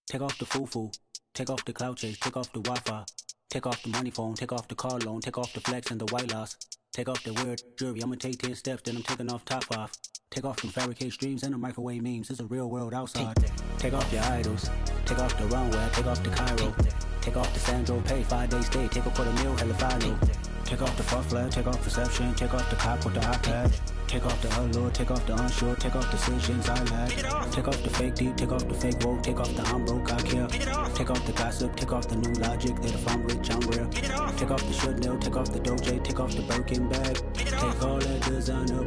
Take off the foo-foo, take off the cloud chase, take off the Wi-Fi. Take off the money phone, take off the car loan, take off the flex and the white loss. Take off the weird jewelry, I'ma take 10 steps, then I'm taking off top 5. Take off them fabricate streams and the microwave memes, it's a real world outside. Take off your idols, take off the runway, take off the Cairo. Take off the Sandro pay, 5-day stay, take a $250,000, hella final. Take off the fuck flag, take off reception, take off the cop with the iPad. Take off the allure, take off the unsure, take off decisions I lack. Take off the fake deep, take off the fake woke, take off the I'm broke, I care. Take off the gossip, take off the new logic, that if I'm rich, I'm real. Take off the Chanel, take off the Doja, take off the Birkin bag. Take all that designer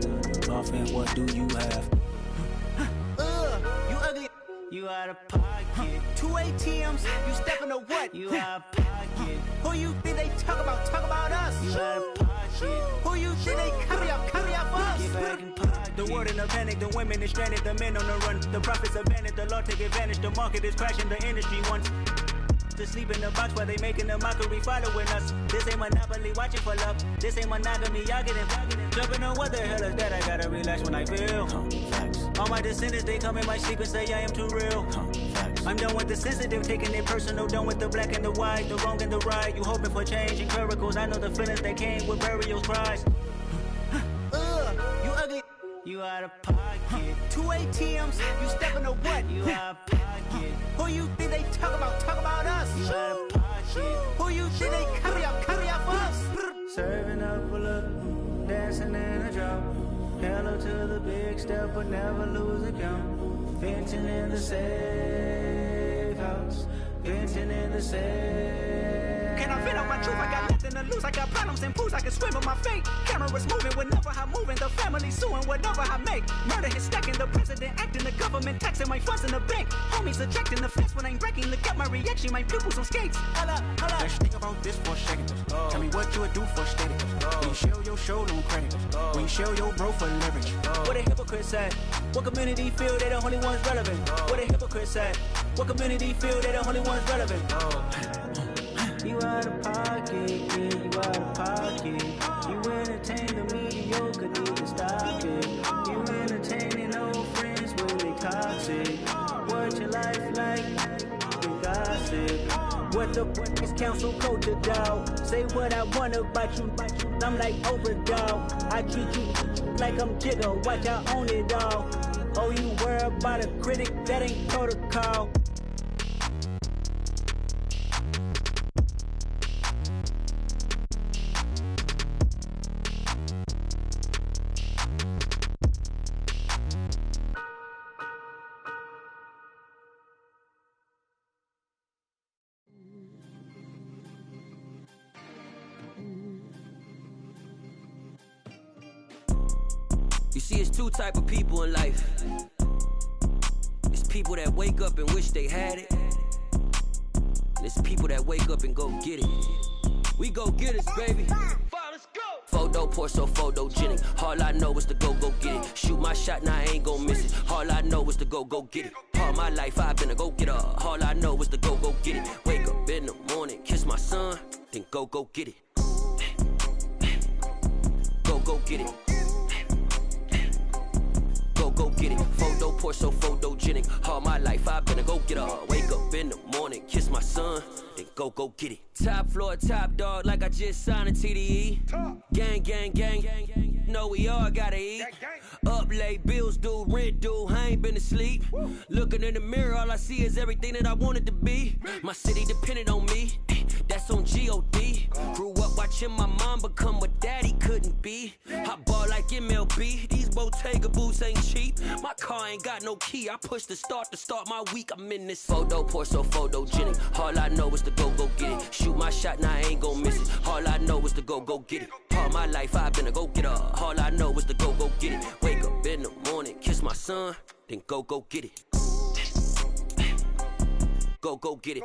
off and what do you have? You ugly, you out of pocket. 2 ATMs, you stepping to what? You out of pocket. Who you think they talk about? Talk about us. You out of pocket. Who you think they carry up us? Get back in pocket. The world in a panic, the women is stranded, the men on the run. The profits abandoned, the law take advantage. The market is crashing, the industry wants to sleep in the box while they making a mockery following us. This ain't Monopoly, watching for love. This ain't monogamy, y'all getting jumping on what the hell is that? I gotta relax when I feel. All my descendants, they come in my sleep and say I am too real. I'm done with the sensitive, taking it personal. Done with the black and the white, the wrong and the right. You hoping for change and miracles. I know the feelings that came with burial cries. You ugly, you out of pocket. 2 ATMs, you stepping to what? You out of pocket. Who you think they talk about? Talk about us. You out of pocket. Who you think they carry up us? Serving up a look, dancing in a drop. Hello to the big step, but never lose a count. Venting in the safe house. Venting in the safe. Can I vent on my truth? I got nothing to lose. I got problems and pools. I can swim with my fate. Cameras moving whenever I'm moving. The family suing whatever I make. Murder is stacking. The president acting. The government taxing my funds in the bank. Homies ejecting the fence when I'm breaking. Look at my reaction. My pupils on skates. Holla. Let's think about this for a second. Tell me what you would do for status. When you show your show, don't credit. When you show your bro for leverage. What a hypocrite said. What community feel they the only ones relevant? What a hypocrite said. What community feel they the only ones relevant? You out of pocket, yeah, you out of pocket. You entertain the mediocre, need to stop it. You entertaining old friends when they toxic. What your life like? You gossip. What the is council culture, dog? Say what I want about you. I'm like overdog. I treat you like I'm Jigga. Watch I own it all. Oh, you worry about a critic? That ain't protocol. You see, it's 2 type of people in life. It's people that wake up and wish they had it. And it's people that wake up and go get it. We go get it, baby. Let's go. Photo poor, so photogenic. All I know is to go get it. Shoot my shot, now I ain't gon' miss it. All I know is to go get it. All my life I've been a go getter. All I know is to go get it. Wake up in the morning, kiss my son, then go get it. Go get it. Go get it. Photo poor, so photogenic. All my life I've been a go getter. Wake up in the morning, kiss my son, then go get it. Top floor, top dog, like I just signed a TDE. Gang, know we all gotta eat. Up late, bills due, rent due, I ain't been asleep. Looking in the mirror, all I see is everything that I wanted to be. My city depended on me, that's on G.O.D. Grew up watching my mom become what daddy couldn't be. I ball like MLB, these Bottega boots ain't cheap. My car ain't got no key, I push the start to start my week. I'm in this photo poor, so photogenic. All I know is to go get it. Shoot my shot, now I ain't gon' miss it. All I know is to go get it. All my life I've been a go getter. All I know is to go get it. Wake up in the morning, kiss my son, then go get it. Go get it.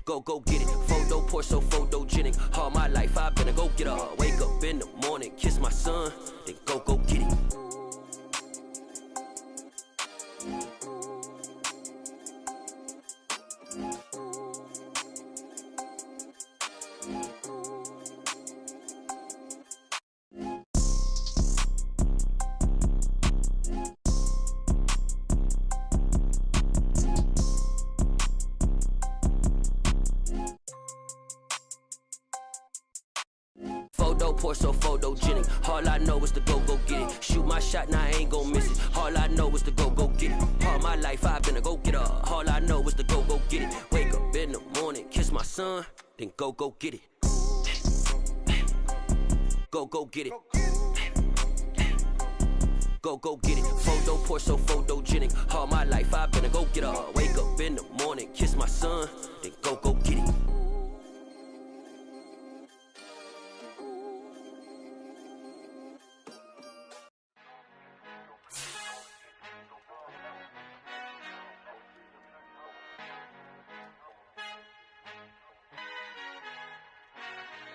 Go get it. Photo poor, so photogenic. All my life I've been a go getter. Wake up in the morning, kiss my son, then go get it. Photo, pour so photogenic. All I know is to go get it. Shoot my shot, now I ain't gon' miss it. All I know is to go get it. All my life I've been a go-getter. All I know is to go get it. Wake up in the morning, kiss my son, then go get it. Go get it. Go get it. Photo, pour so photogenic. All my life I've been a go-getter. Wake up in the morning, kiss my son, then go get it.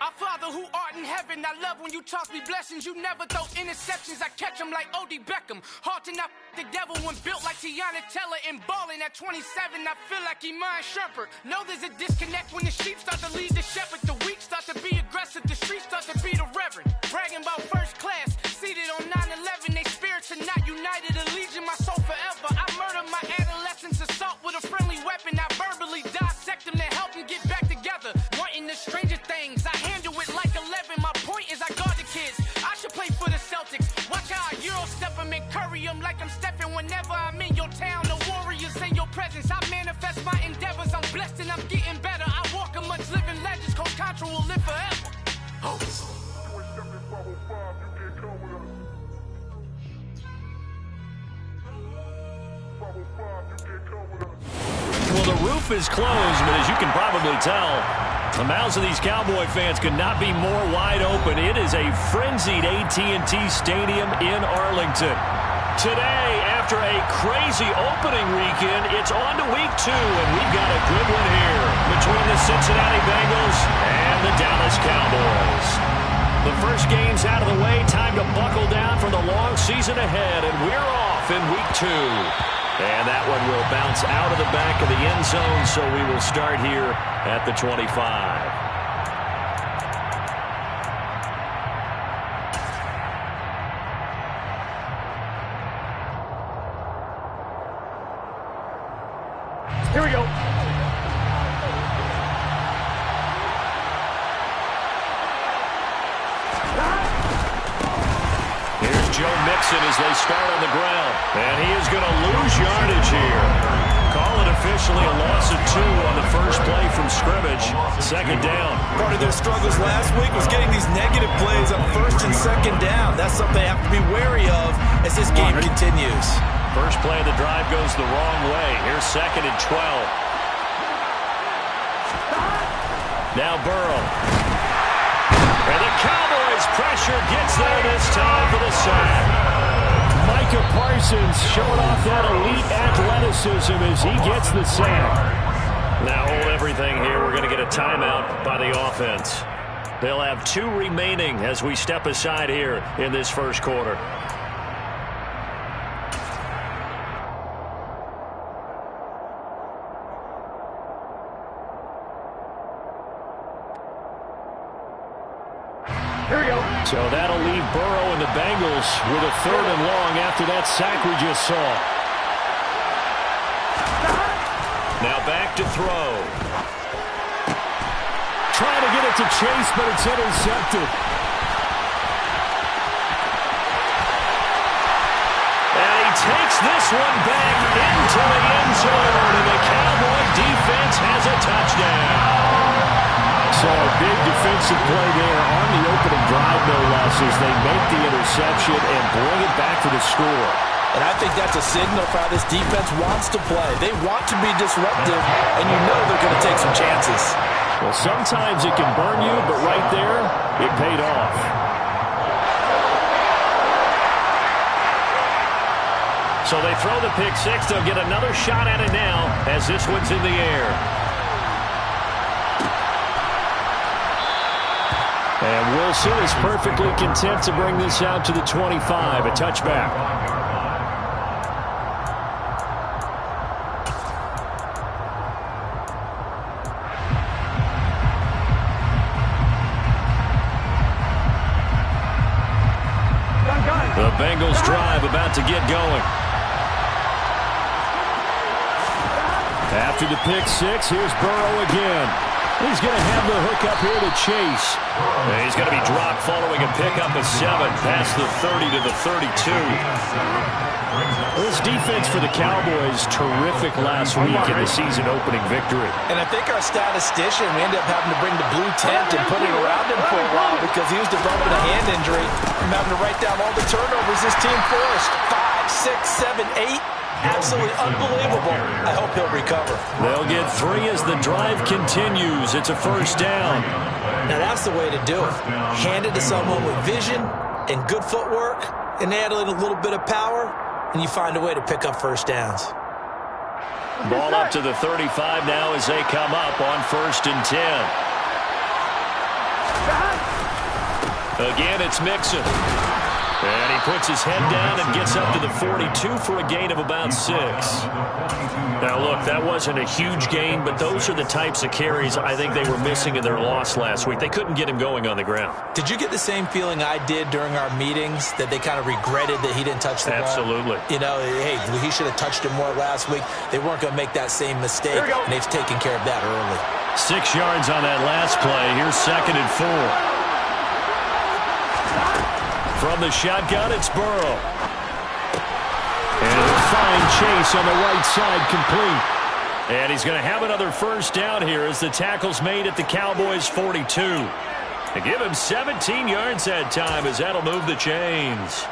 Our Father who art in heaven, I love when you toss me blessings. You never throw interceptions, I catch them like O.D. Beckham. Hard to not the devil when built like Tiana Teller and balling at 27. I feel like Iman Shumpert. Know there's a disconnect when the sheep start to lead the shepherd. The weak start to be aggressive, the streets start to be the reverend. Bragging about first class, seated on 9/11. They spirits are not united, a legion, my soul forever. I murdered my adolescence, assault with a friendly weapon. I verbally dissect them to help them get back together. Wanting the stranger things, I handle it like 11. My point is I guard the kids. I should play for the Celtics. Watch how I Euro step them and curry them like I'm stepping. Whenever I'm in your town, the warriors in your presence. I manifest my endeavors. I'm blessed and I'm getting better. I walk amongst living legends. Coach Contra will live forever. Well, the roof is closed, but as you can probably tell, the mouths of these Cowboy fans could not be more wide open. It is a frenzied AT&T Stadium in Arlington. Today, after a crazy opening weekend, it's on to week 2, and we've got a good one here between the Cincinnati Bengals and the Dallas Cowboys. The first game's out of the way. Time to buckle down for the long season ahead, and we're off in week 2. And that one will bounce out of the back of the end zone, so we will start here at the 25. Here we go. Here's Joe Mixon as they start on the ground. And he is going to lose yardage here. Call it officially a loss of 2 on the first play from scrimmage. Second down. Part of their struggles last week was getting these negative plays on first and second down. That's something they have to be wary of as this game continues. First play of the drive goes the wrong way. Here's 2nd and 12. Now Burrow. And the Cowboys pressure gets there this time for the sack. Micah Parsons showing off that elite athleticism as he gets the sack. Now hold everything here. We're going to get a timeout by the offense. They'll have 2 remaining as we step aside here in this first quarter. Here we go. So that'll leave Burrow and the Bengals with a 3rd and long after that sack we just saw. Now back to throw. Trying to get it to Chase, but it's intercepted. And he takes this one back into the end zone, and the Cowboy defense has a touchdown. So a big defensive play there on the opening drive, no less, as they make the interception and bring it back to the score. And I think that's a signal for how this defense wants to play. They want to be disruptive, and you know they're going to take some chances. Well, sometimes it can burn you, but right there, it paid off. So they throw the pick 6. They'll get another shot at it now as this one's in the air. And Wilson is perfectly content to bring this out to the 25, a touchback. The Bengals drive about to get going. After the pick 6, here's Burrow again. He's going to have the hook up here to Chase. And he's going to be dropped following a pickup of 7 past the 30 to the 32. This defense for the Cowboys, terrific last week in the season opening victory. And I think our statistician, we ended up having to bring the blue tent and put it around him for a while because he was developing a hand injury. I'm having to write down all the turnovers this team forced. 5, 6, 7, 8. Absolutely unbelievable. I hope he'll recover. They'll get 3 as the drive continues. It's a first down. Now that's the way to do it. Hand it to someone with vision and good footwork and add in a little bit of power, and you find a way to pick up first downs. Ball up to the 35 now as they come up on 1st and 10. Again, it's Mixon. And he puts his head down and gets up to the 42 for a gain of about 6. Now, look, that wasn't a huge gain, but those are the types of carries I think they were missing in their loss last week. They couldn't get him going on the ground. Did you get the same feeling I did during our meetings, that they kind of regretted that he didn't touch the ball? Absolutely. You know, hey, he should have touched it more last week. They weren't going to make that same mistake, and they've taken care of that early. 6 yards on that last play. Here's 2nd and 4. From the shotgun, it's Burrow. And a fine chase on the right side, complete. And he's going to have another first down here as the tackle's made at the Cowboys' 42. They give him 17 yards that time as that'll move the chains.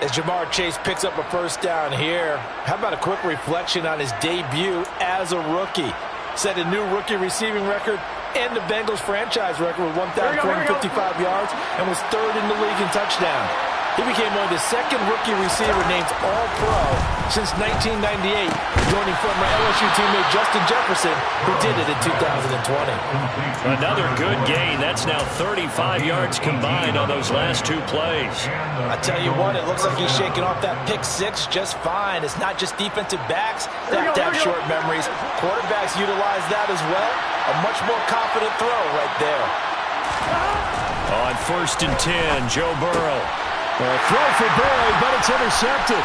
As Jamar Chase picks up a first down here, how about a quick reflection on his debut as a rookie? Set a new rookie receiving record and the Bengals franchise record with 1,455 yards and was 3rd in the league in touchdown. He became only the 2nd rookie receiver named All-Pro since 1998, joining former LSU teammate Justin Jefferson, who did it in 2020. Another good gain. That's now 35 yards combined on those last 2 plays. I tell you what, it looks like he's shaking off that pick 6 just fine. It's not just defensive backs that have short memories. Quarterbacks utilize that as well. A much more confident throw right there. On 1st and 10, Joe Burrow. Throw for Burrow, but it's intercepted.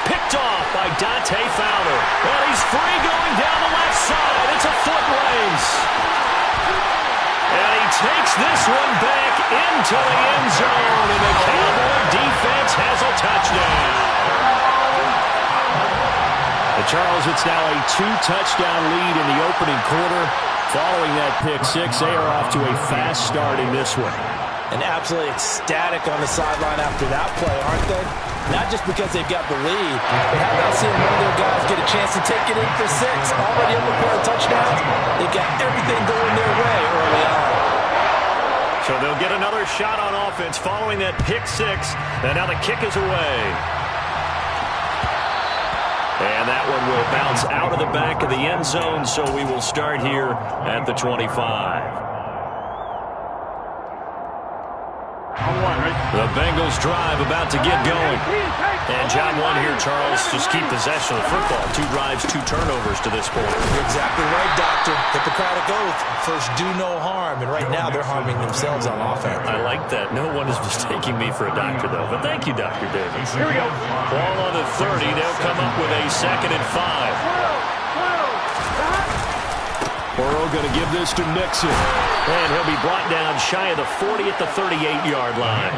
Picked off by Dante Fowler. And he's free going down the left side. It's a foot race. And he takes this one back into the end zone. And the Cowboy defense has a touchdown. Charles, it's now a 2-touchdown lead in the opening quarter. Following that pick 6, they are off to a fast start in this one. And absolutely ecstatic on the sideline after that play, aren't they? Not just because they've got the lead, but how about seeing one of their guys get a chance to take it in for 6, already up a pair of touchdowns? They've got everything going their way early on. So they'll get another shot on offense following that pick 6, and now the kick is away. And that one will bounce out of the back of the end zone, so we will start here at the 25. The Bengals drive about to get going. And job 1 here, Charles, just keep possession of the football. 2 drives, 2 turnovers to this point. You're exactly right, Doctor. Hippocratic oath. First, do no harm. And right now, they're harming themselves on offense. I like that. No one is mistaking me for a doctor, though. But thank you, Dr. Davis. Here we go. Ball on the 30. They'll come up with a 2nd and 5. Burrow going to give this to Mixon. And he'll be brought down shy of the 40 at the 38-yard line.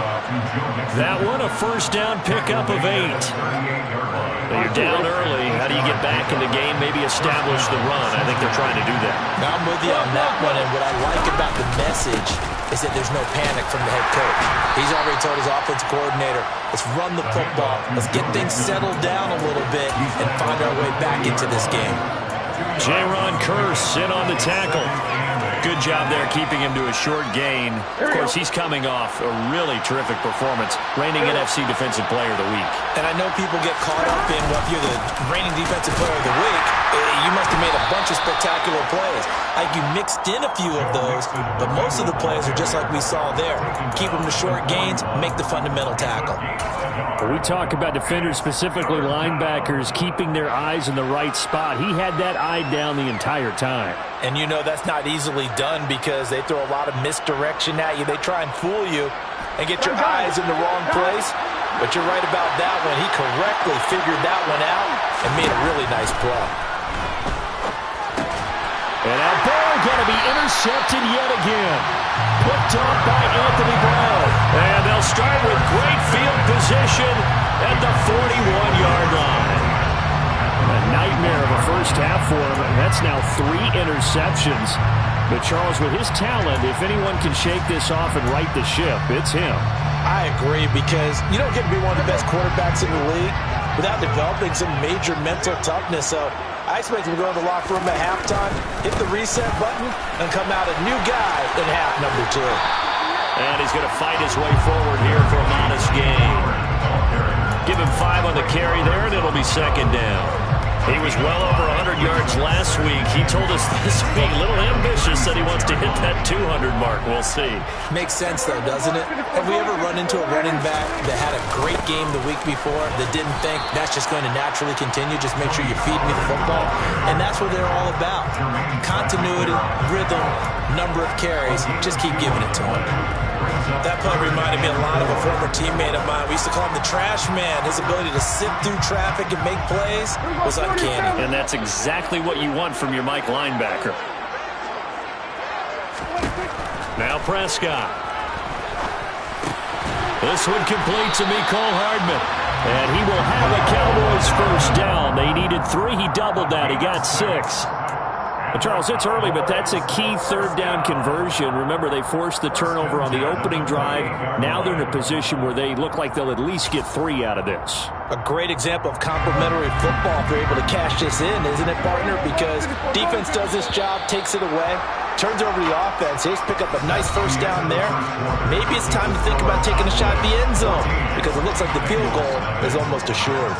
That one, a first down pickup of 8. You're down early. How do you get back in the game? Maybe establish the run. I think they're trying to do that. Now I'm with you on that one. And what I like about the message is that there's no panic from the head coach. He's already told his offensive coordinator, let's run the football. Let's get things settled down a little bit and find our way back into this game. Jaron Kearse in on the tackle. Good job there keeping him to a short gain. Of course, he's coming off a really terrific performance, reigning NFC Defensive Player of the Week. And I know people get caught up in, well, if you're the reigning Defensive Player of the Week, you must have made a bunch of spectacular plays. Like you mixed in a few of those, but most of the plays are just like we saw there. Keep them to short gains, make the fundamental tackle. But we talk about defenders, specifically linebackers, keeping their eyes in the right spot. He had that eye down the entire time. And you know that's not easily done because they throw a lot of misdirection at you. They try and fool you and get your eyes in the wrong place. But you're right about that one. He correctly figured that one out and made a really nice play. And now Burrow going to be intercepted yet again. Picked up by Anthony Brown. And they'll start with great field position at the 41-yard line. A nightmare of a first half for him. That's now 3 interceptions. But Charles, with his talent, if anyone can shake this off and right the ship, it's him. I agree, because you don't get to be one of the best quarterbacks in the league without developing some major mental toughness. So I expect him to go to the locker room at halftime, hit the reset button, and come out a new guy in half number 2. And he's going to fight his way forward here for a modest gain. Give him 5 on the carry there, and it'll be second down. He was well over 100 yards last week. He told us this week, a little ambitious, that he wants to hit that 200 mark. We'll see. Makes sense, though, doesn't it? Have we ever run into a running back that had a great game the week before that didn't think that's just going to naturally continue? Just make sure you feed me the football. And that's what they're all about. Continuity, rhythm, number of carries. Just keep giving it to him. That play reminded me a lot of a former teammate of mine. We used to call him the trash man. His ability to sit through traffic and make plays was uncanny. And that's exactly what you want from your Mike linebacker. Now Prescott. This one complete to Mecole Hardman. And he will have a Cowboys first down. They needed 3. He doubled that. He got 6. Charles, it's early, but that's a key third down conversion. Remember, they forced the turnover on the opening drive. Now they're in a position where they look like they'll at least get 3 out of this. A great example of complementary football if they're able to cash this in, isn't it, partner? Because defense does this job, takes it away, turns over the offense. They just pick up a nice first down there. Maybe it's time to think about taking a shot at the end zone, because it looks like the field goal is almost assured.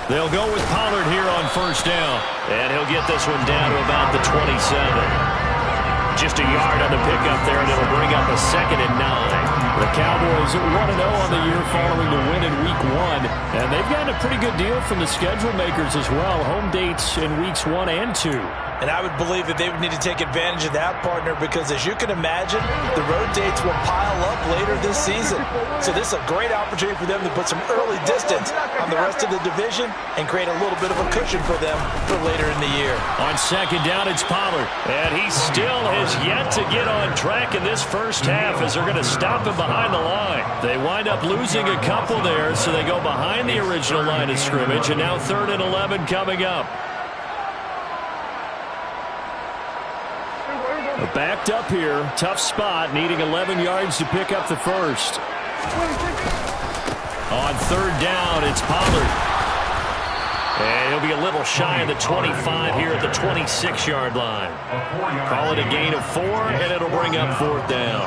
They'll go with Pollard here on first down. And he'll get this one down to about the 27. Just a yard on the pickup there, and it'll bring up a 2nd and 9. The Cowboys 1-0 on the year following the win in Week 1. And they've gotten a pretty good deal from the schedule makers as well. Home dates in Weeks 1 and 2. And I would believe that they would need to take advantage of that, partner, because as you can imagine, the road dates will pile up later this season. So this is a great opportunity for them to put some early distance on the rest of the division and create a little bit of a cushion for them for later in the year. On second down, it's Pollard. And he still has yet to get on track in this first half as they're going to stop him behind the line. They wind up losing a couple there, so they go behind the original line of scrimmage, and now 3rd and 11 coming up. Backed up here, tough spot, needing 11 yards to pick up the first. On 3rd down, it's Pollard. And he'll be a little shy of the 25 here at the 26-yard line. Call it a gain of 4, and it'll bring up 4th down.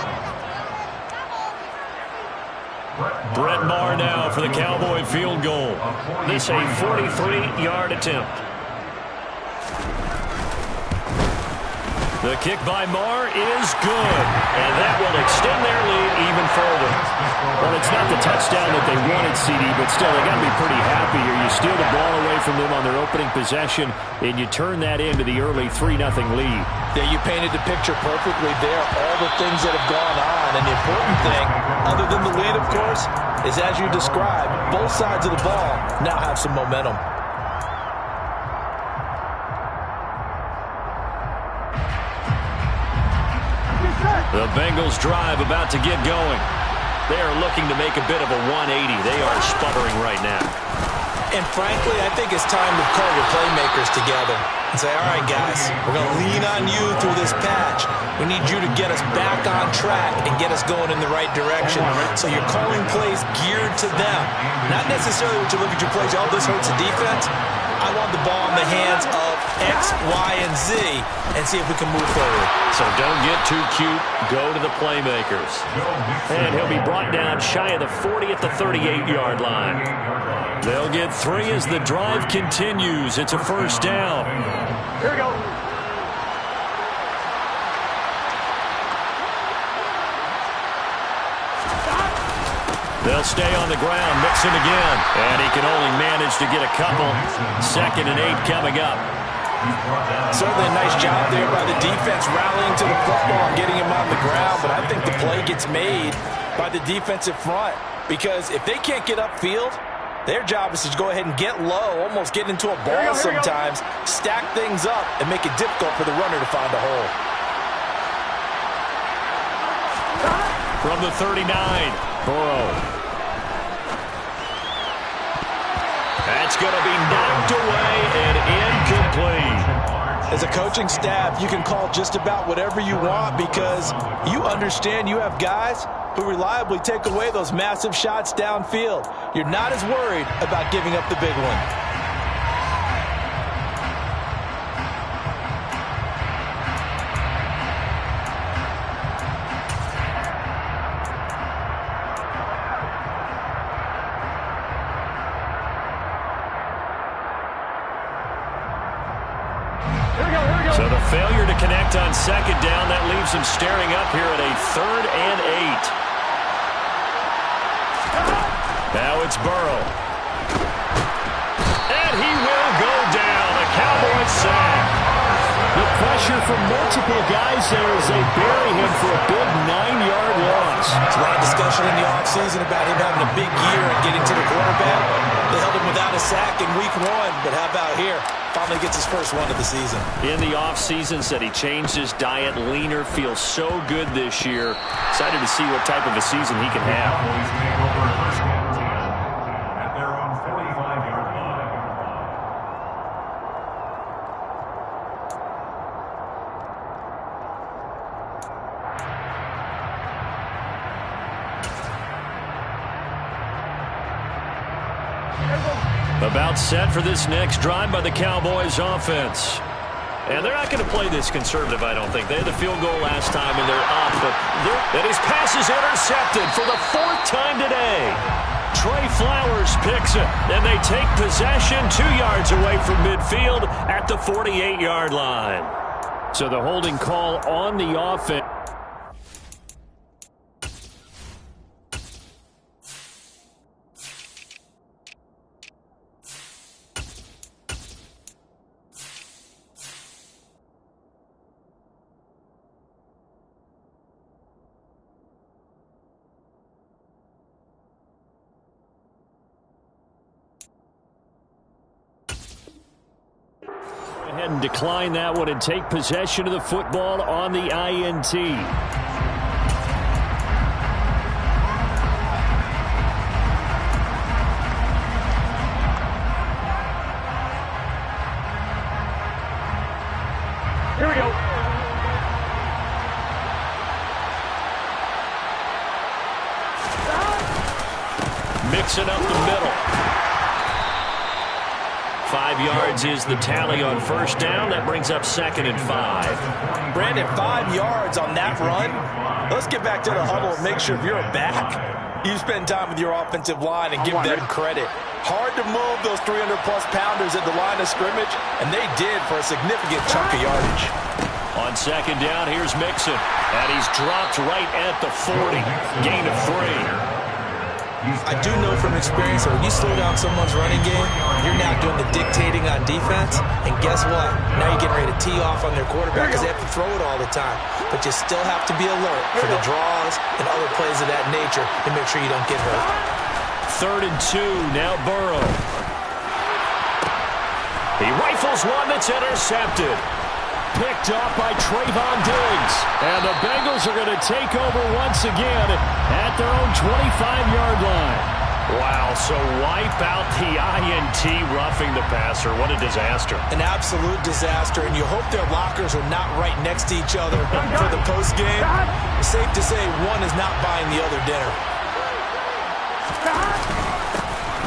Brett Maher now for the Cowboy field goal. This a 43-yard attempt. The kick by Maher is good, and that will extend their lead even further. Well, it's not the touchdown that they wanted, CD, but still, they got to be pretty happy here. You steal the ball away from them on their opening possession, and you turn that into the early 3-0 lead. Yeah, you painted the picture perfectly there, all the things that have gone on. And the important thing, other than the lead, of course, is as you described, both sides of the ball now have some momentum. The Bengals drive about to get going. They are looking to make a bit of a 180. They are sputtering right now. And frankly, I think it's time to call your playmakers together and say, all right, guys, we're going to lean on you through this patch. We need you to get us back on track and get us going in the right direction. So you're calling plays geared to them. Not necessarily when you look at your plays, oh, this hurts the defense. I want the ball in the hands of X, Y, and Z and see if we can move forward. So don't get too cute. Go to the playmakers. And he'll be brought down shy of the 40 at the 38-yard line. They'll get 3 as the drive continues. It's a first down. Here we go. They'll stay on the ground, Mixon again. And he can only manage to get a couple. 2nd and 8 coming up. Certainly a nice job there by the defense rallying to the football and getting him on the ground. But I think the play gets made by the defensive front. Because if they can't get upfield, their job is to go ahead and get low, almost get into a ball sometimes, stack things up, and make it difficult for the runner to find a hole. From the 39, Burrow. That's going to be knocked away and incomplete. As a coaching staff, you can call just about whatever you want because you understand you have guys who reliably take away those massive shots downfield. You're not as worried about giving up the big one. So the failure to connect on 2nd down, that leaves him staring up here at a 3rd and 8. Now it's Burrow. And he will go down. A Cowboys sack. The pressure from multiple guys there as they bury him for a big 9-yard loss. There's a lot of discussion in the offseason about him having a big year and getting to the quarterback. They held him without a sack in week 1, but how about here? Finally gets his first one of the season. In the offseason, said he changed his diet, leaner, feels so good this year. Excited to see what type of a season he can have. About set for this next drive by the Cowboys offense. And they're not going to play this conservative, I don't think. They had the field goal last time, and they're up. But his pass is intercepted for the 4th time today. Trey Flowers picks it, and they take possession 2 yards away from midfield at the 48-yard line. So the holding call on the offense. Ahead and decline that one and take possession of the football on the INT. Here we go. Mixing up the middle. 5 yards is the tally on 1st down. That brings up 2nd and 5. Brandon, 5 yards on that run. Let's get back to the huddle and make sure if you're a back, you spend time with your offensive line and give them credit. Hard to move those 300-plus pounders at the line of scrimmage, and they did for a significant chunk of yardage. On 2nd down, here's Mixon. And he's dropped right at the 40. Gain of 3. I do know from experience that when you slow down someone's running game, you're now doing the dictating on defense. And guess what? Now you're getting ready to tee off on their quarterback because they have to throw it all the time. But you still have to be alert for the draws and other plays of that nature to make sure you don't get hurt. 3rd and 2. Now Burrow. He rifles one that's intercepted. Picked off by Trayvon Diggs. And the Bengals are going to take over once again at their own 25-yard line. Wow, so wipe out the INT roughing the passer. What a disaster. An absolute disaster, and you hope their lockers are not right next to each other for the postgame. Safe to say one is not buying the other dinner.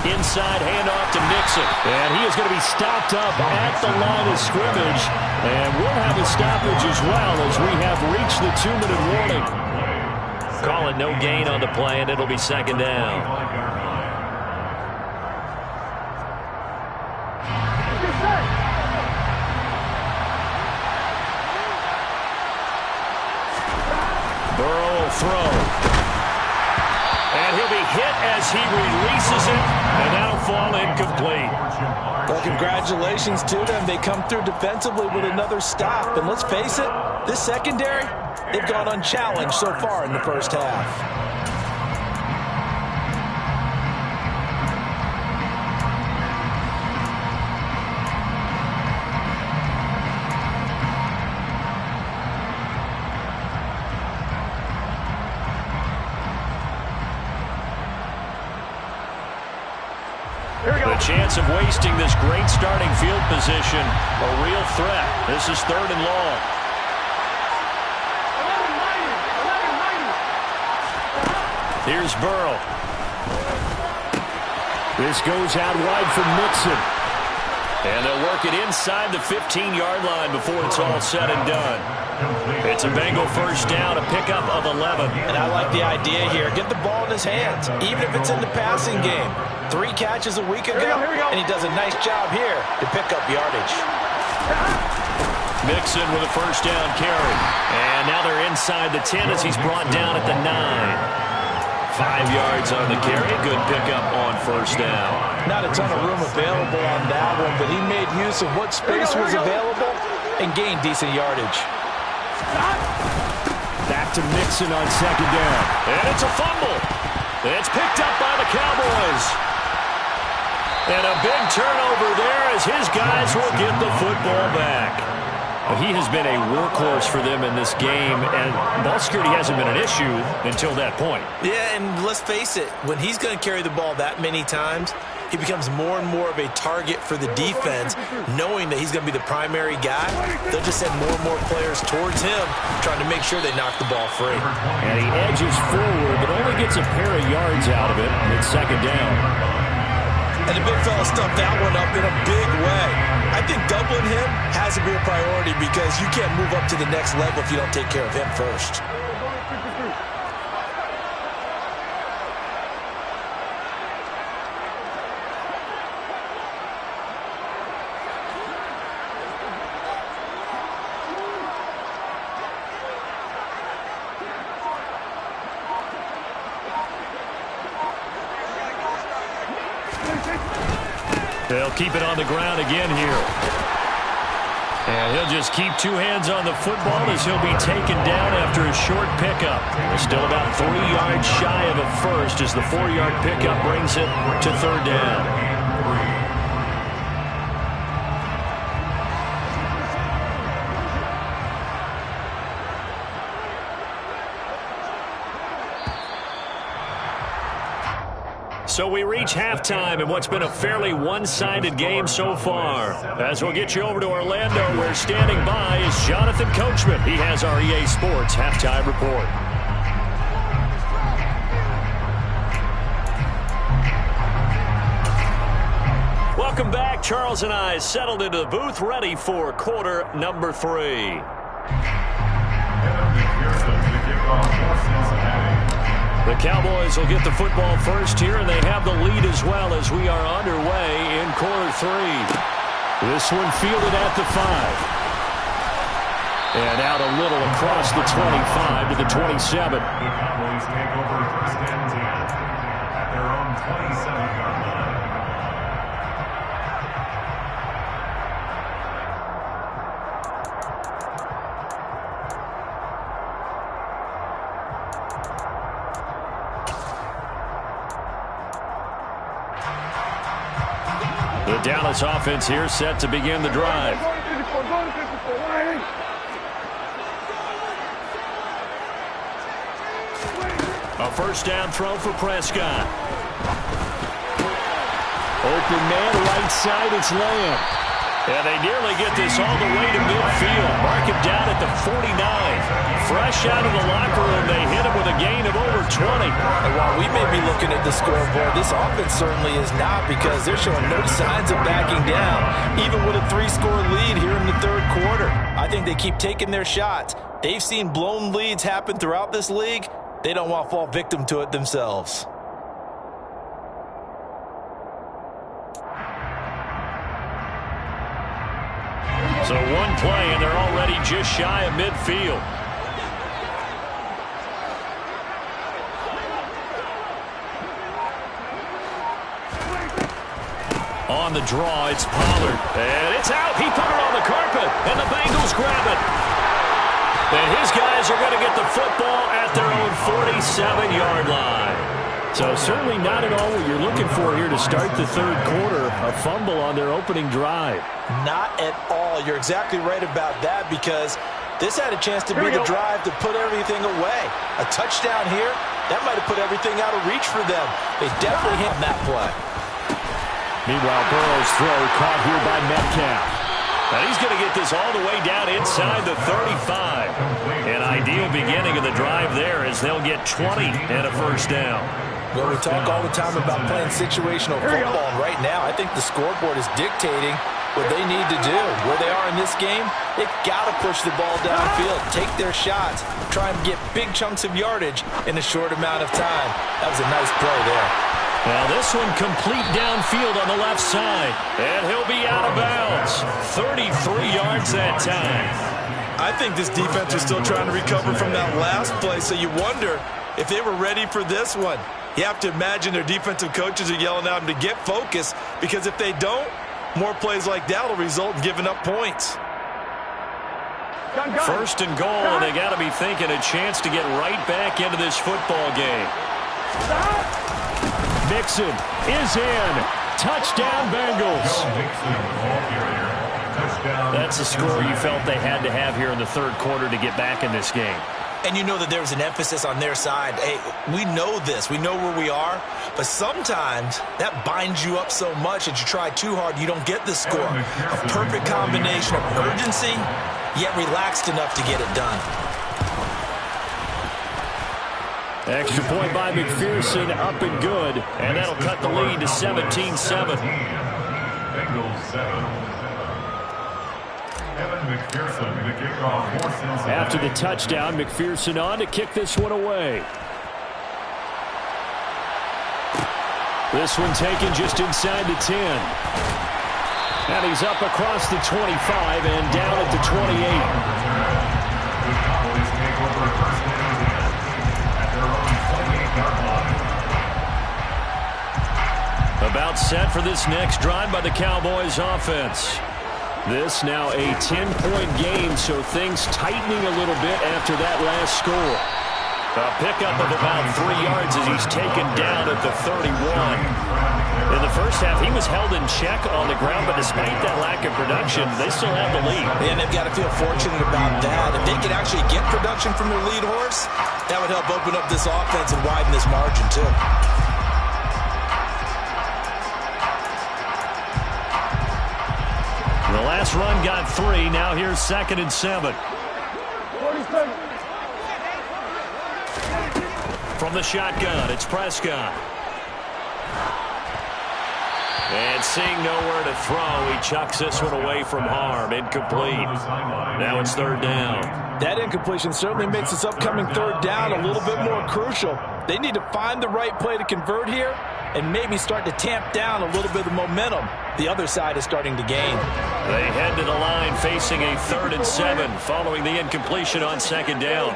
Inside handoff to Mixon. And he is going to be stopped up at the line of scrimmage. And we'll have a stoppage as well as we have reached the 2-minute warning. Call it no gain on the play, and it'll be 2nd down. Burrow will throw. And he'll be hit as he releases it, and that'll fall incomplete. Well, congratulations to them. They come through defensively with another stop. And let's face it, this secondary, they've gone unchallenged so far in the first half. The chance of wasting this great starting field position, a real threat. This is 3rd and long. Here's Burrow. This goes out wide for Mixon. And they'll work it inside the 15-yard line before it's all said and done. It's a Bengal first down, a pickup of 11. And I like the idea here. Get the ball in his hands, even if it's in the passing game. 3 catches a week ago, and he does a nice job here to pick up yardage. Mixon with a first down carry. And now they're inside the 10 as he's brought down at the 9. 5 yards on the carry. Good pickup on first down. Not a ton of room available on that one, but he made use of what space was available and gained decent yardage. Back to Mixon on 2nd down. And it's a fumble. It's picked up by the Cowboys. And a big turnover there as his guys will get the football back. He has been a workhorse for them in this game, and ball security hasn't been an issue until that point. Yeah, and let's face it, when he's going to carry the ball that many times, he becomes more and more of a target for the defense, knowing that he's going to be the primary guy. They'll just send more and more players towards him, trying to make sure they knock the ball free. And he edges forward, but only gets a pair of yards out of it. It's 2nd down. And the big fella stuffed that one up in a big way. I think doubling him has to be a priority because you can't move up to the next level if you don't take care of him first. They'll keep it on the ground again here. And he'll just keep 2 hands on the football as he'll be taken down after a short pickup. Still about 3 yards shy of a first as the 4-yard pickup brings it to 3rd down. So we reach halftime in what's been a fairly one-sided game so far. As we'll get you over to Orlando, where standing by is Jonathan Coachman. He has our EA Sports Halftime Report. Welcome back. Charles and I settled into the booth, ready for quarter number 3. The Cowboys will get the football first here, and they have the lead as well as we are underway in quarter 3. This one fielded at the 5. And out a little across the 25 to the 27. The Cowboys take over 1st and 10 at their own 27-yard line. The Dallas offense here set to begin the drive. A first down throw for Prescott. Open man right side, it's Lamb. And they nearly get this all the way to midfield. Mark him down at the 49. Fresh out of the locker room, they hit him with a gain of over 20. And while we may be looking at the scoreboard, this offense certainly is not, because they're showing no signs of backing down, even with a 3-score lead here in the 3rd quarter. I think they keep taking their shots. They've seen blown leads happen throughout this league. They don't want to fall victim to it themselves. So one play, and they're already just shy of midfield. On the draw, it's Pollard. And it's out. He put it on the carpet, and the Bengals grab it. And his guys are going to get the football at their own 47-yard line. So certainly not at all what you're looking for here to start the third quarter. A fumble on their opening drive. Not at all. You're exactly right about that, because this had a chance to be the drive to put everything away. A touchdown here, that might have put everything out of reach for them. They definitely hit that play. Meanwhile, Burrow's throw caught here by Metcalf. Now he's going to get this all the way down inside the 35. An ideal beginning of the drive there, as they'll get 20 and a first down. Well, we talk all the time about playing situational football, and right now I think the scoreboard is dictating what they need to do. Where they are in this game, they've got to push the ball downfield, take their shots, try and get big chunks of yardage in a short amount of time. That was a nice play there. Now this one complete downfield on the left side, and he'll be out of bounds. 33 yards that time. I think this defense is still trying to recover from that last play, so you wonder if they were ready for this one. You have to imagine their defensive coaches are yelling at them to get focused, because if they don't, more plays like that will result in giving up points. First and goal, and they got to be thinking a chance to get right back into this football game. Mixon is in. Touchdown, Bengals. That's the score you felt they had to have here in the third quarter to get back in this game. And you know that there's an emphasis on their side. Hey, we know this. We know where we are. But sometimes that binds you up so much that you try too hard, you don't get the score. A perfect combination of urgency, yet relaxed enough to get it done. Extra point by McPherson, up and good. And that'll cut the lead to 17-7. Bengals 7. After the touchdown, McPherson on to kick this one away. This one taken just inside the 10. And he's up across the 25 and down at the 28. About set for this next drive by the Cowboys offense. This now a 10-point game, so things tightening a little bit after that last score. A pickup of about 3 yards as he's taken down at the 31. In the first half, he was held in check on the ground, but despite that lack of production, they still have the lead. And they've got to feel fortunate about that. If they could actually get production from their lead horse, that would help open up this offense and widen this margin, too. The last run got 3. Now here's 2nd and 7. From the shotgun, it's Prescott. And seeing nowhere to throw, he chucks this one away from harm. Incomplete. Now it's 3rd down. That incompletion certainly makes this upcoming 3rd down a little bit more crucial. They need to find the right play to convert here and maybe start to tamp down a little bit of the momentum the other side is starting to gain. They head to the line facing a 3rd and 7 following the incompletion on 2nd down.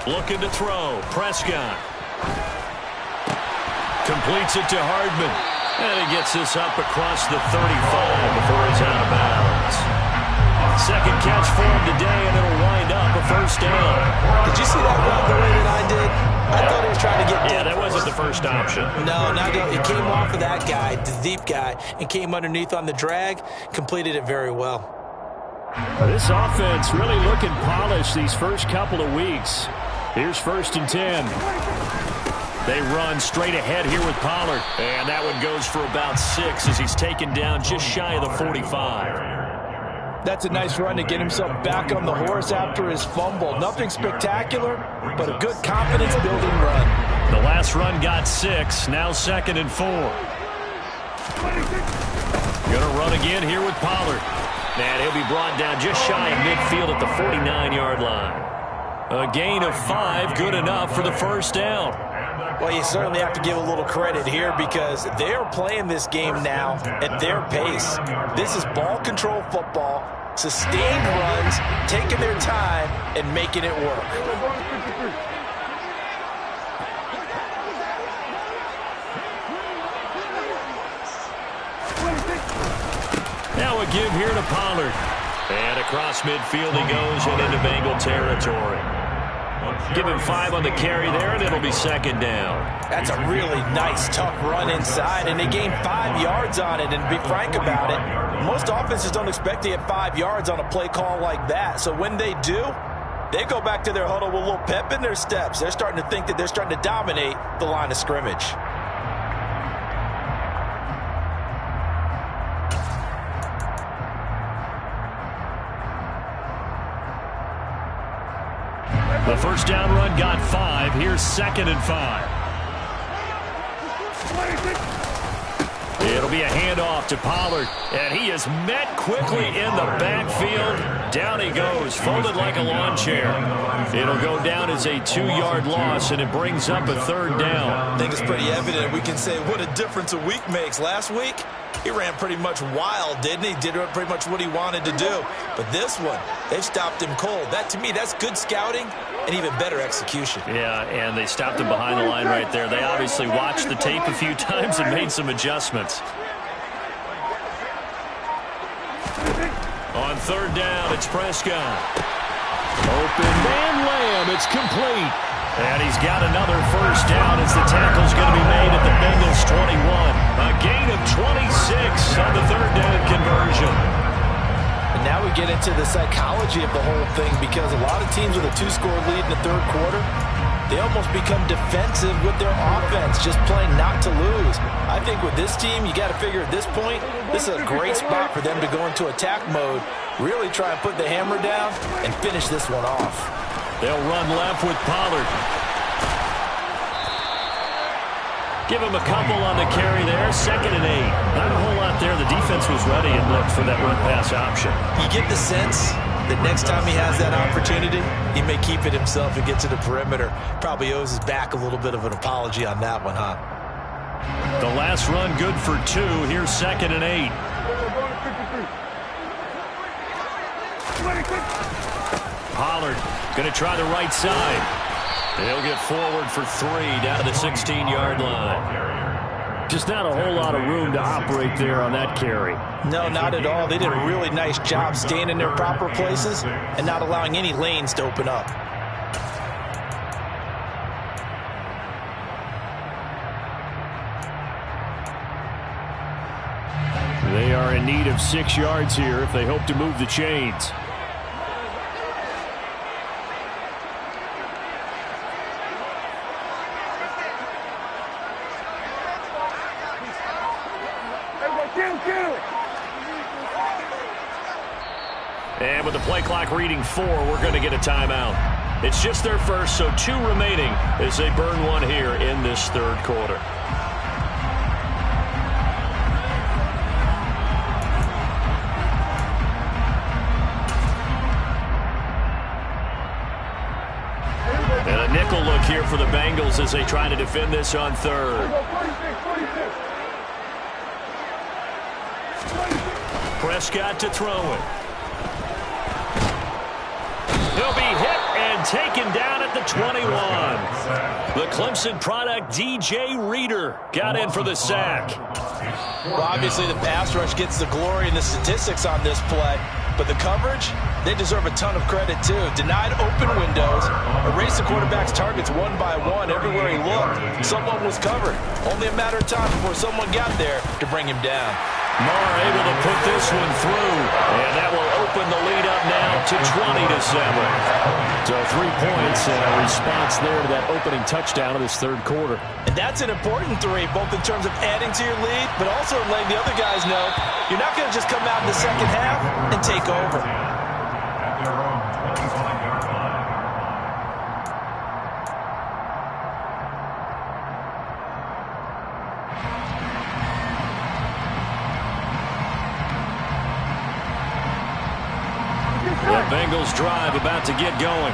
Looking to throw. Prescott. Completes it to Hardman. And he gets this up across the 35 before he's out of bounds. Second catch for him today, and it'll wind up a 1st down. Did you see that route the way that I did? I thought he was trying to get deep. Yeah, that wasn't the first option. No, it came off of that guy, the deep guy, and came underneath on the drag, completed it very well. This offense really looking polished these first couple of weeks. Here's 1st and 10. They run straight ahead here with Pollard. And that one goes for about 6 as he's taken down just shy of the 45. That's a nice run to get himself back on the horse after his fumble. Nothing spectacular, but a good confidence-building run. The last run got 6. Now 2nd and 4. Gonna run again here with Pollard. And he'll be brought down just shy of midfield at the 49-yard line. A gain of 5, good enough for the 1st down. Well, you certainly have to give a little credit here because they're playing this game now at their pace. This is ball control football, sustained runs, taking their time, and making it work. give here to Pollard. And across midfield he goes and into Bengal territory. Give him 5 on the carry there, and it'll be second down. That's a really nice, tough run inside, and they gained 5 yards on it. And to be frank about it, most offenses don't expect to get 5 yards on a play call like that. So when they do, they go back to their huddle with a little pep in their steps. They're starting to think that they're starting to dominate the line of scrimmage. The first down run got 5. Here's 2nd and 5. It'll be a handoff to Pollard, and he is met quickly in the backfield. Down he goes, folded like a lawn chair. It'll go down as a 2-yard loss, and it brings up a 3rd down. I think it's pretty evident. We can say what a difference a week makes. Last week, he ran pretty much wild, didn't he? Did pretty much what he wanted to do. But this one, they've stopped him cold. That, to me, that's good scouting and even better execution. Yeah, and they stopped him behind the line right there. They obviously watched the tape a few times and made some adjustments. On 3rd down, it's Prescott. Open man Lamb, it's complete. And he's got another first down as the tackle's going to be made at the Bengals 21. A gain of 26 on the 3rd down conversion. And now we get into the psychology of the whole thing, because a lot of teams with a 2-score lead in the 3rd quarter, they almost become defensive with their offense, just playing not to lose. I think with this team, you got to figure at this point, this is a great spot for them to go into attack mode, really try and put the hammer down and finish this one off. They'll run left with Pollard. Give him a couple on the carry there. 2nd and 8. Not a whole lot there. The defense was ready and looked for that run-pass option. You get the sense that next time he has that opportunity, he may keep it himself and get to the perimeter. Probably owes his back a little bit of an apology on that one, huh? The last run good for 2. Here's 2nd and 8. Pollard going to try the right side. He'll get forward for 3 down to the 16-yard line. Just not a whole lot of room to operate there on that carry. No, not at all. They did a really nice job staying in their proper places and not allowing any lanes to open up. They are in need of 6 yards here if they hope to move the chains. And with the play clock reading 4, we're going to get a timeout. It's just their first, so 2 remaining as they burn one here in this 3rd quarter. And a nickel look here for the Bengals as they try to defend this on 3rd. Prescott to throw it. He'll be hit and taken down at the 21. The Clemson product, DJ Reader, got in for the sack. Well, obviously the pass rush gets the glory and the statistics on this play, but the coverage, they deserve a ton of credit too. Denied open windows, erased the quarterback's targets one by one. Everywhere he looked, someone was covered. Only a matter of time before someone got there to bring him down. Marr able to put this one through, and that will open the lead up now to 20-7. So 3 points and a response there to that opening touchdown of this 3rd quarter. And that's an important 3, both in terms of adding to your lead, but also letting the other guys know you're not going to just come out in the second half and take over. At their own 25-yard line. The Bengals drive about to get going.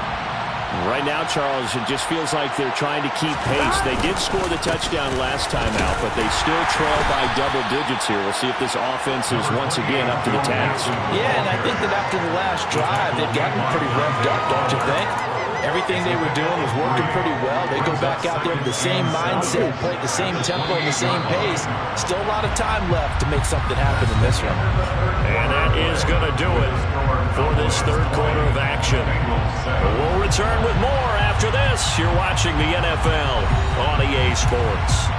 Right now, Charles, it just feels like they're trying to keep pace. They did score the touchdown last time out, but they still trail by double digits here. We'll see if this offense is once again up to the task. Yeah, and I think that after the last drive, they've gotten pretty revved up, don't you think? Everything they were doing was working pretty well. They go back out there with the same mindset, play at the same tempo and the same pace. Still a lot of time left to make something happen in this one. And that is going to do it for this third quarter of action. We'll return with more after this. You're watching the NFL on EA Sports.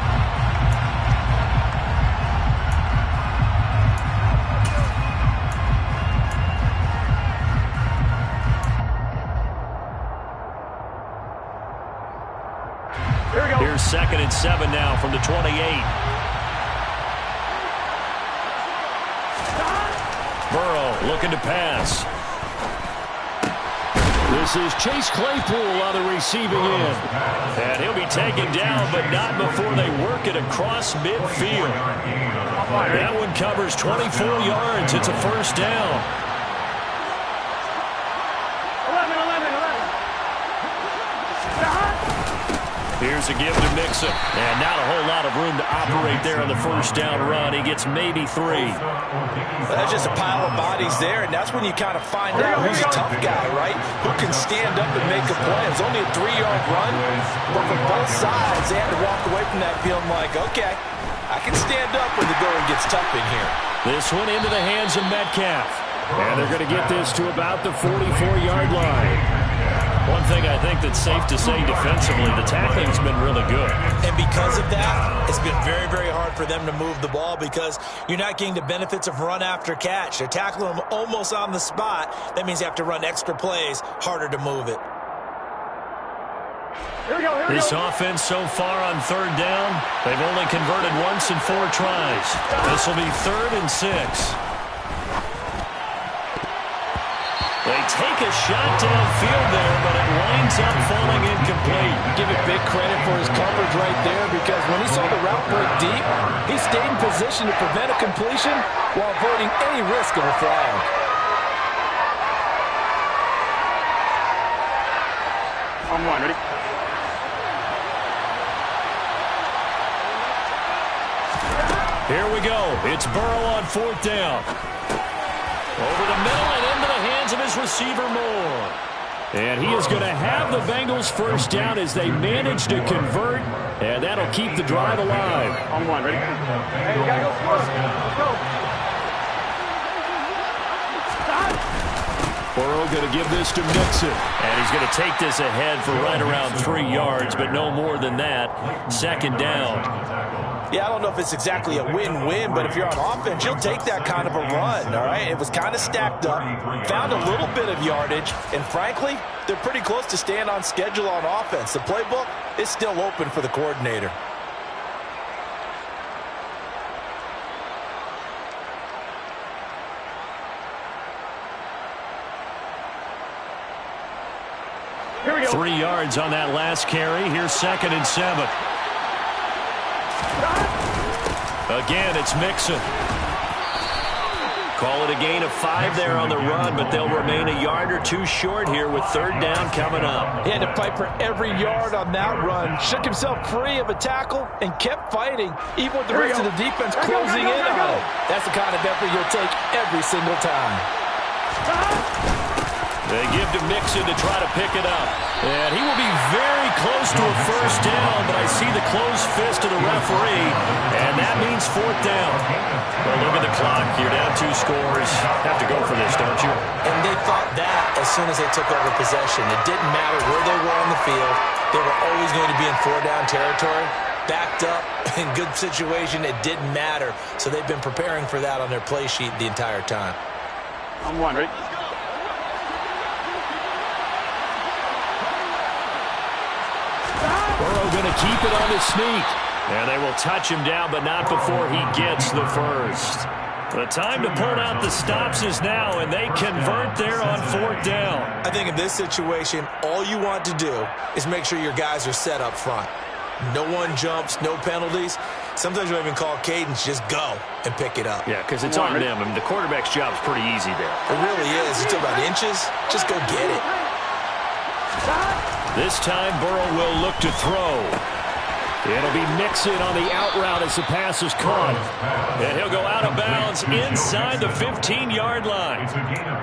Here's 2nd and 7 now from the 28. Burrow looking to pass. This is Chase Claypool on the receiving end. And he'll be taken down, but not before they work it across midfield. That one covers 24 yards. It's a first down. Here's a give to Mixon. And not a whole lot of room to operate there on the first down run. He gets maybe 3. Well, that's just a pile of bodies there, and that's when you kind of find out who's a tough guy, right? Who can stand up and make a play. It was only a 3-yard run, but from both sides, they had to walk away from that feeling like, okay, I can stand up when the going gets tough in here. This one into the hands of Metcalf. And they're going to get this to about the 44-yard line. One thing I think that's safe to say defensively, the tackling's been really good. And because of that, it's been very, very hard for them to move the ball because you're not getting the benefits of run after catch. They're tackling them almost on the spot. That means you have to run extra plays, harder to move it. This offense so far on 3rd down, they've only converted once in 4 tries. This will be 3rd and 6. They take a shot downfield there, but it winds up falling incomplete. Give it big credit for his coverage right there because when he saw the route break deep, he stayed in position to prevent a completion while avoiding any risk of a flag. On 1, ready? Here we go. It's Burrow on 4th down. Over the middle and into the hands of his receiver Moore. And he is going to have the Bengals first down as they manage to convert. And that'll keep the drive alive. On 1, ready? Hey, we got to go score. Let's go. Burrow going to give this to Mixon. And he's going to take this ahead for right around 3 yards, but no more than that. 2nd down. Yeah, I don't know if it's exactly a win-win, but if you're on offense, you'll take that kind of a run, all right? It was kind of stacked up, found a little bit of yardage, and frankly, they're pretty close to staying on schedule on offense. The playbook is still open for the coordinator. Here we go. 3 yards on that last carry. Here's 2nd and 7. Again, it's Mixon. Call it a gain of 5 there on the run, but they'll remain a yard or 2 short here with 3rd down coming up. He had to fight for every yard on that run. Shook himself free of a tackle and kept fighting, even with the rest of the defense closing in on him. That's the kind of effort you'll take every single time. They give to Mixon to try to pick it up. And he will be very close to a first down, but I see the closed fist of the referee, and that means 4th down. Well, look at the clock. You're down 2 scores. Have to go for this, don't you? And they thought that as soon as they took over possession. It didn't matter where they were on the field. They were always going to be in 4-down territory. Backed up, in good situation, it didn't matter. So they've been preparing for that on their play sheet the entire time. On 1, ready? Burrow going to keep it on the sneak. And they will touch him down, but not before he gets the first. The time to pull out the stops is now, and they convert there on 4th down. I think in this situation, all you want to do is make sure your guys are set up front. No one jumps, no penalties. Sometimes you don't even call cadence, just go and pick it up. Yeah, because it's on them. I mean, the quarterback's job is pretty easy there. It really is. It's about inches. Just go get it. This time, Burrow will look to throw. It'll be Mixon on the out route as the pass is caught. And he'll go out of bounds inside the 15-yard line.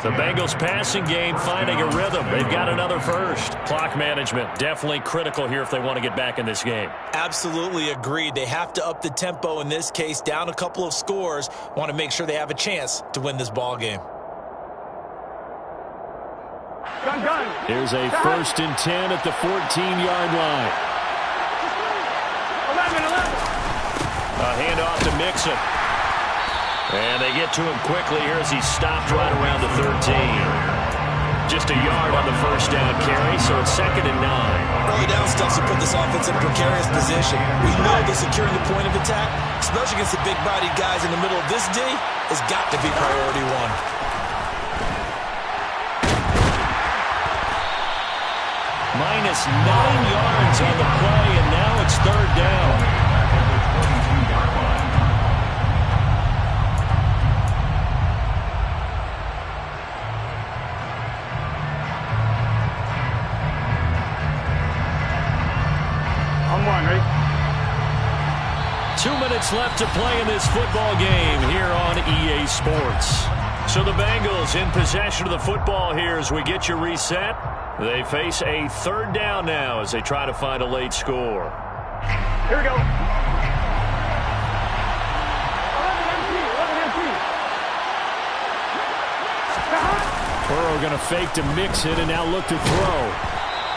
The Bengals passing game finding a rhythm. They've got another first. Clock management definitely critical here if they want to get back in this game. Absolutely agreed. They have to up the tempo in this case, down a couple of scores. Want to make sure they have a chance to win this ball game. Here's a 1st and 10 at the 14-yard line. A handoff to Mixon. And they get to him quickly here as he stopped right around the 13. Just a yard on the first down carry, so it's 2nd and 9. Early down stuff to put this offense in a precarious position. We know that securing the point of attack, especially against the big-bodied guys in the middle of this D, has got to be priority one. Minus 9 yards on the play, and now it's 3rd down. On one, ready? 2 minutes left to play in this football game here on EA Sports. So the Bengals in possession of the football here as we get you reset. They face a 3rd down now as they try to find a late score. Here we go. 11 empty. Burrow going to fake to mix it and now look to throw.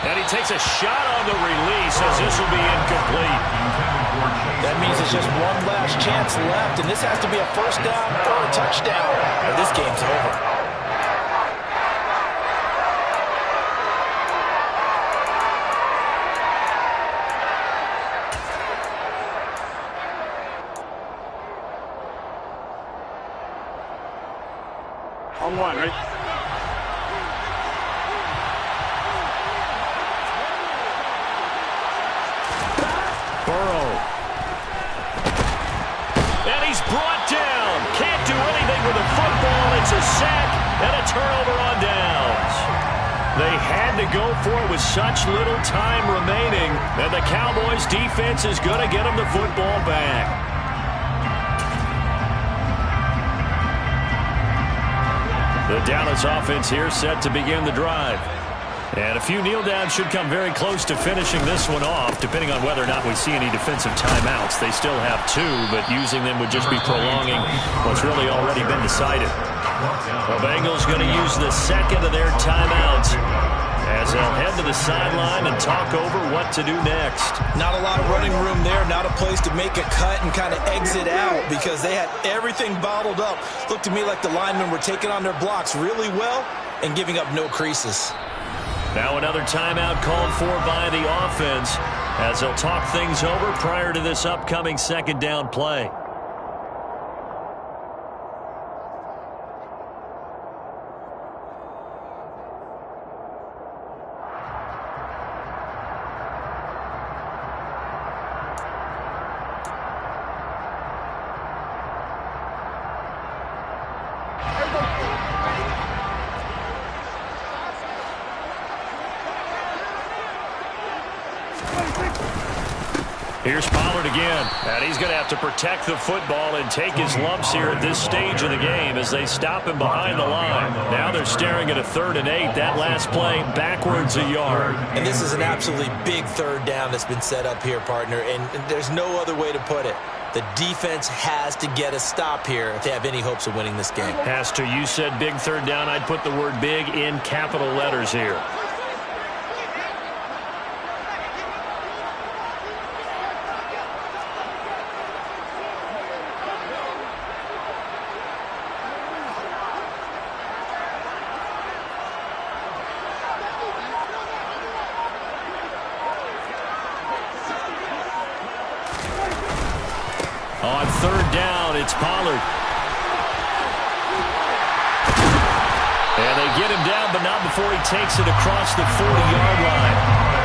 And he takes a shot on the release as this will be incomplete. That means it's just one last chance left, and this has to be a 1st down or a touchdown, or this game's over. On one, right? Burrow. And he's brought down. Can't do anything with the football. It's a sack and a turnover on downs. They had to go for it with such little time remaining, and the Cowboys defense is going to get them the football back. The Dallas offense here set to begin the drive. And a few kneel downs should come very close to finishing this one off, depending on whether or not we see any defensive timeouts. They still have 2, but using them would just be prolonging what's really already been decided. The Bengals going to use the 2nd of their timeouts as they'll head to the sideline and talk over what to do next. Not a lot of running room there, not a place to make a cut and kind of exit out because they had everything bottled up. Looked to me like the linemen were taking on their blocks really well and giving up no creases. Now another timeout called for by the offense as they'll talk things over prior to this upcoming 2nd down play. Here's Pollard again, and he's going to have to protect the football and take his lumps here at this stage of the game as they stop him behind the line. Now they're staring at a 3rd and 8. That last play backwards a yard. And this is an absolutely big 3rd down that's been set up here, partner, and there's no other way to put it. The defense has to get a stop here if they have any hopes of winning this game. Has to. You said big 3rd down. I'd put the word big in capital letters here. On 3rd down, it's Pollard. And they get him down, but not before he takes it across the 40-yard line.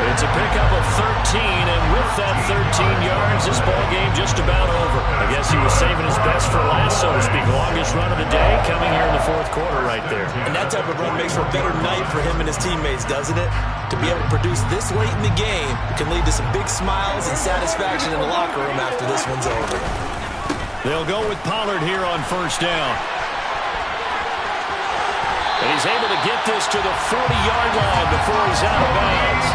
It's a pickup of 13, and with that 13 yards, this ball game just about over. I guess he was saving his best for last, so to speak. Longest run of the day coming here in the fourth quarter right there. And that type of run makes for a better night for him and his teammates, doesn't it? To be able to produce this late in the game can lead to some big smiles and satisfaction in the locker room after this one's over. They'll go with Pollard here on first down. And he's able to get this to the 40-yard line before he's out of bounds.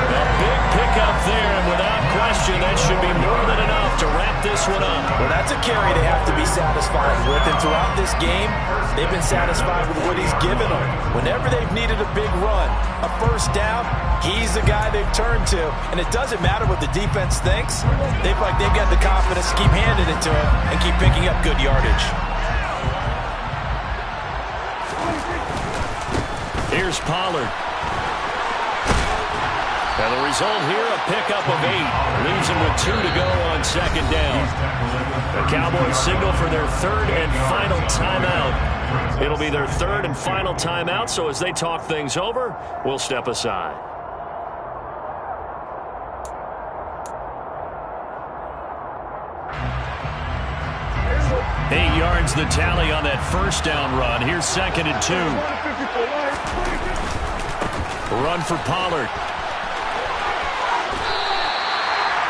A big pickup there, and without question, that should be more than enough to wrap this one up. Well, that's a carry they have to be satisfied with, and throughout this game, they've been satisfied with what he's given them. Whenever they've needed a big run, a first down, he's the guy they've turned to. And it doesn't matter what the defense thinks. They feel like they've got the confidence to keep handing it to him and keep picking up good yardage. Here's Pollard. And the result here, a pickup of 8. Leaves him with 2 to go on second down. The Cowboys signal for their third and final timeout. It'll be their third and final timeout, so as they talk things over, we'll step aside. Eight yards the tally on that first down run. Here's second and 2. Run for Pollard.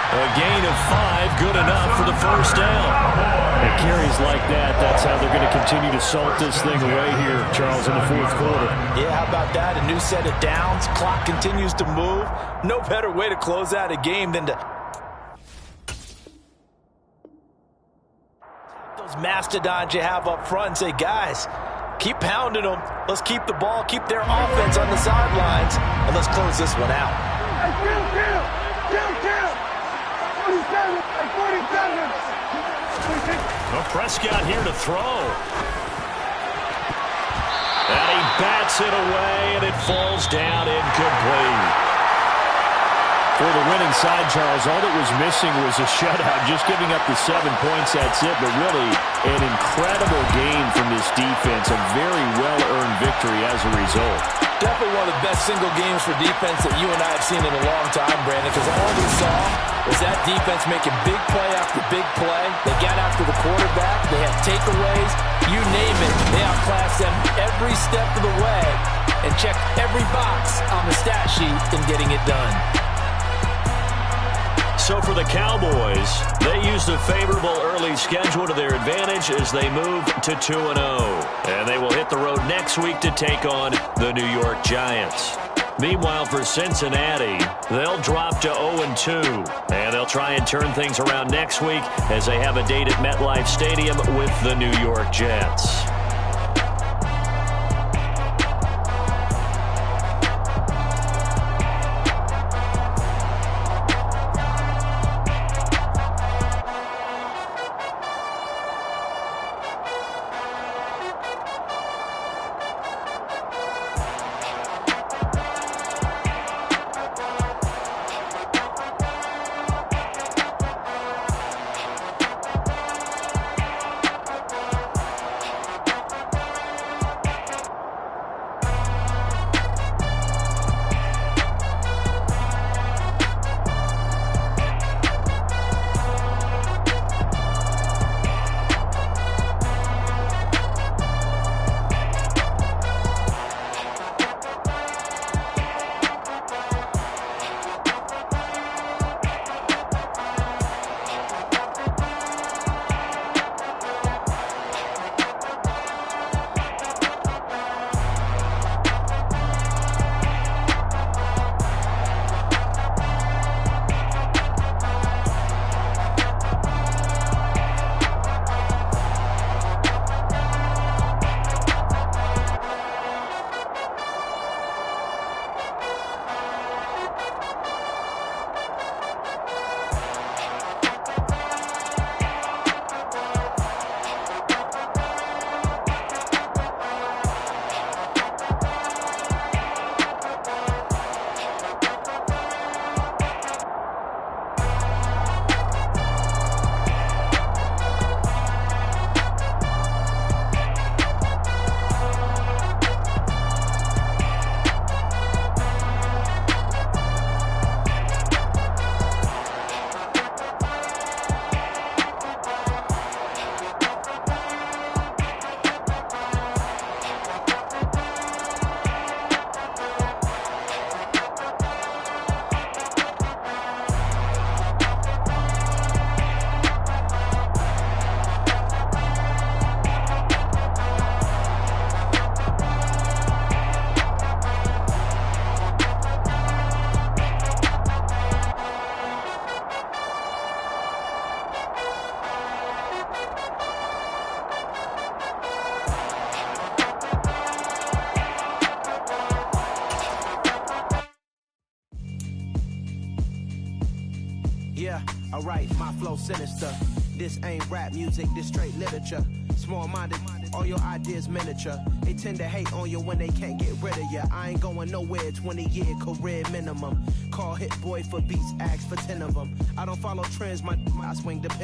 A gain of 5, good enough for the first down. And carries like that, that's how they're going to continue to salt this thing away here, Charles, in the fourth quarter. Yeah, how about that? A new set of downs. Clock continues to move. No better way to close out a game than to... those mastodons you have up front and say, guys, keep pounding them. Let's keep the ball, keep their offense on the sidelines, and let's close this one out. Well, Prescott here to throw. And he bats it away, and it falls down incomplete. For the winning side, Charles, all that was missing was a shutout. Just giving up the 7 points, that's it. But really, an incredible game from this defense. A very well-earned victory as a result. Definitely one of the best single games for defense that you and I have seen in a long time, Brandon, because all we saw was that defense making big play after big play. They got after the quarterback. They had takeaways. You name it. They outclassed them every step of the way and checked every box on the stat sheet in getting it done. So for the Cowboys, they used a favorable early schedule to their advantage as they move to 2-0. And they will hit the road next week to take on the New York Giants. Meanwhile, for Cincinnati, they'll drop to 0-2. And they'll try and turn things around next week as they have a date at MetLife Stadium with the New York Jets. I write my flow sinister. This ain't rap music, this straight literature. Small-minded, all your ideas miniature. They tend to hate on you when they can't get rid of you. I ain't going nowhere, 20-year career minimum. Call Hit Boy for beats, ask for 10 of them. I don't follow trends, I swing the